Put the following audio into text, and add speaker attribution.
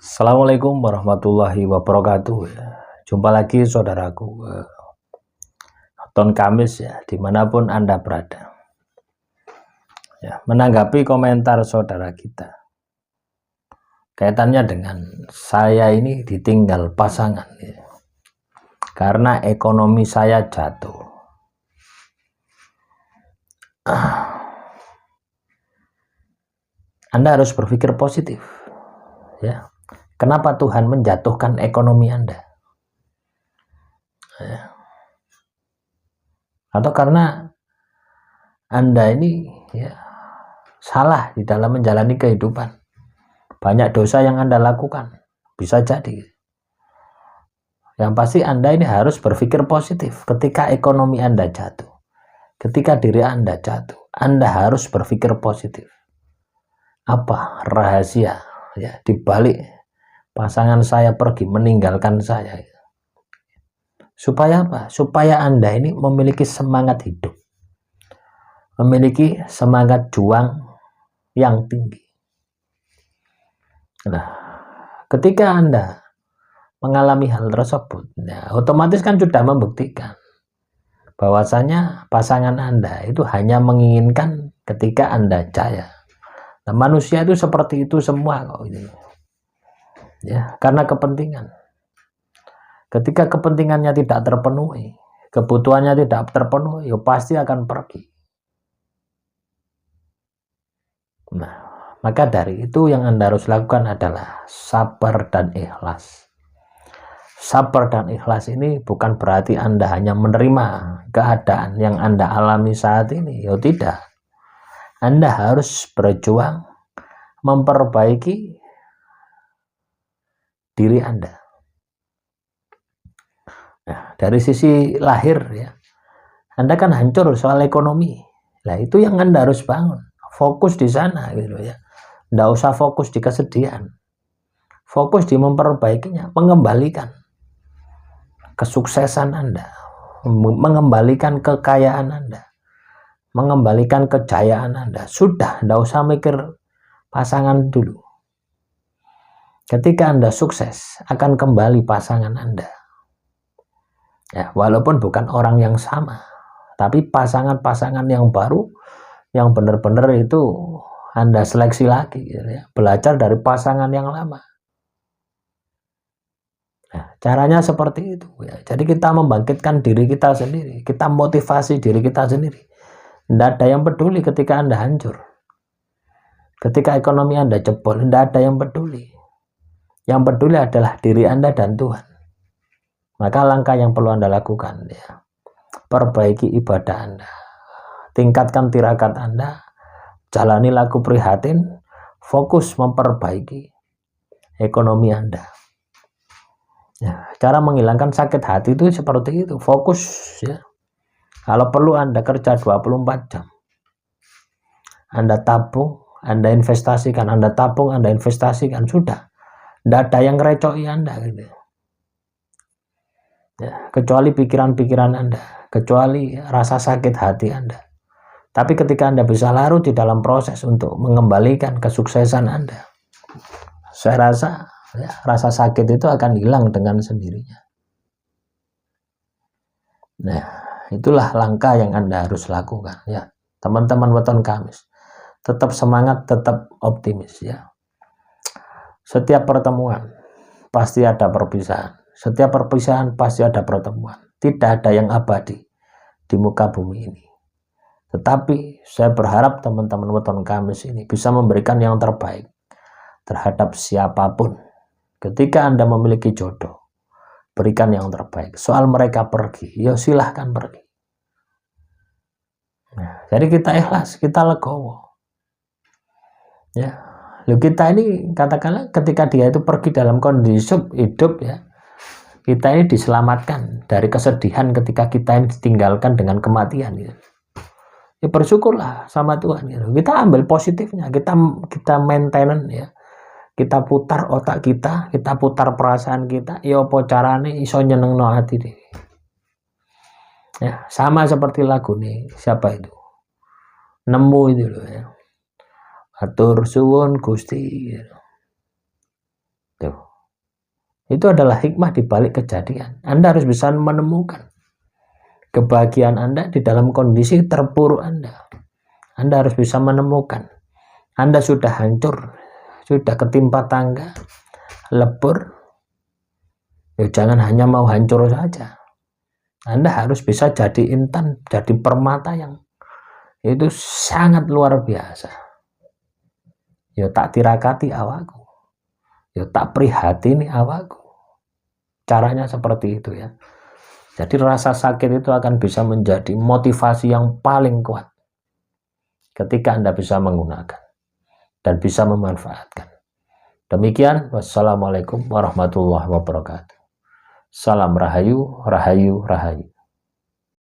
Speaker 1: Assalamualaikum warahmatullahi wabarakatuh. Jumpa lagi saudaraku, Ton Kamis ya, dimanapun Anda berada. Ya, menanggapi komentar saudara kita, kaitannya dengan saya ini ditinggal pasangan ya, karena ekonomi saya jatuh. Anda harus berpikir positif ya. Kenapa Tuhan menjatuhkan ekonomi Anda? Ya. Atau karena Anda ini ya, salah di dalam menjalani kehidupan. Banyak dosa yang Anda lakukan. Bisa jadi. Yang pasti Anda ini harus berpikir positif ketika ekonomi Anda jatuh. Ketika diri Anda jatuh, Anda harus berpikir positif. Apa rahasia ya di balik pasangan saya pergi meninggalkan saya? Supaya apa? Supaya Anda ini memiliki semangat hidup. Memiliki semangat juang yang tinggi. Nah, ketika Anda mengalami hal tersebut, ya, otomatis kan sudah membuktikan bahwasanya pasangan Anda itu hanya menginginkan ketika Anda jaya. Nah, manusia itu seperti itu semua kok ini. Ya, karena kepentingan. Ketika kepentingannya tidak terpenuhi, kebutuhannya tidak terpenuhi, ya pasti akan pergi. Nah, maka dari itu yang Anda harus lakukan adalah sabar dan ikhlas. Sabar dan ikhlas ini bukan berarti Anda hanya menerima keadaan yang Anda alami saat ini. Ya tidak. Anda harus berjuang memperbaiki diri Anda. Nah, dari sisi lahir ya, Anda kan hancur soal ekonomi. Nah, itu yang Anda harus bangun. Fokus di sana gitu ya. Nggak usah fokus di kesedihan. Fokus di memperbaikinya, mengembalikan kesuksesan Anda, mengembalikan kekayaan Anda, mengembalikan kejayaan Anda. Sudah, nggak usah mikir pasangan dulu. Ketika Anda sukses, akan kembali pasangan Anda. Ya, walaupun bukan orang yang sama, tapi pasangan-pasangan yang baru, yang benar-benar itu Anda seleksi lagi, gitu ya. Belajar dari pasangan yang lama. Nah, caranya seperti itu. Ya. Jadi kita membangkitkan diri kita sendiri, kita motivasi diri kita sendiri. Tidak ada yang peduli ketika Anda hancur. Ketika ekonomi Anda jebol, tidak ada yang peduli. Yang peduli adalah diri Anda dan Tuhan. Maka langkah yang perlu Anda lakukan ya, perbaiki ibadah Anda, tingkatkan tirakat Anda, jalani laku prihatin, fokus memperbaiki ekonomi Anda. Ya, cara menghilangkan sakit hati itu seperti itu, fokus ya. Kalau perlu Anda kerja 24 jam. Anda tabung, Anda investasikan, Anda tabung, Anda investasikan, sudah. Tidak ada yang ngerecoki Anda gitu. Ya, kecuali pikiran-pikiran Anda, kecuali rasa sakit hati Anda. Tapi ketika Anda bisa larut di dalam proses untuk mengembalikan kesuksesan Anda, saya rasa ya, rasa sakit itu akan hilang dengan sendirinya. Nah, itulah langkah yang Anda harus lakukan ya, teman-teman Weton Kamis. Tetap semangat, tetap optimis ya. Setiap pertemuan pasti ada perpisahan. Setiap perpisahan pasti ada pertemuan. Tidak ada yang abadi di muka bumi ini. Tetapi saya berharap teman-teman Weton Kamis ini bisa memberikan yang terbaik terhadap siapapun. Ketika Anda memiliki jodoh, berikan yang terbaik. Soal mereka pergi, ya silahkan pergi. Nah, jadi kita ikhlas, kita legowo. Ya. Lalu kita ini katakanlah ketika dia itu pergi dalam kondisi hidup ya, kita ini diselamatkan dari kesedihan ketika kita ini ditinggalkan dengan kematian gitu. Ya bersyukurlah sama Tuhan gitu. Kita ambil positifnya, kita maintain ya. Kita putar otak kita putar perasaan kita, ya apa carane iso nyenengno hati deh. Ya, sama seperti lagu nih, siapa itu? Nemu itu loh ya. Atur suwun Gusti. Tuh. Itu adalah hikmah di balik kejadian. Anda harus bisa menemukan kebahagiaan Anda di dalam kondisi terpuruk Anda. Anda harus bisa menemukan Anda sudah hancur, sudah ketimpa tangga, lebur. Ya, jangan hanya mau hancur saja. Anda harus bisa jadi intan, jadi permata yang itu sangat luar biasa. Ya tak tirakati awakku. Ya tak prihatini awakku. Caranya seperti itu ya. Jadi rasa sakit itu akan bisa menjadi motivasi yang paling kuat ketika Anda bisa menggunakan dan bisa memanfaatkan. Demikian, wassalamualaikum warahmatullahi wabarakatuh. Salam rahayu, rahayu, rahayu.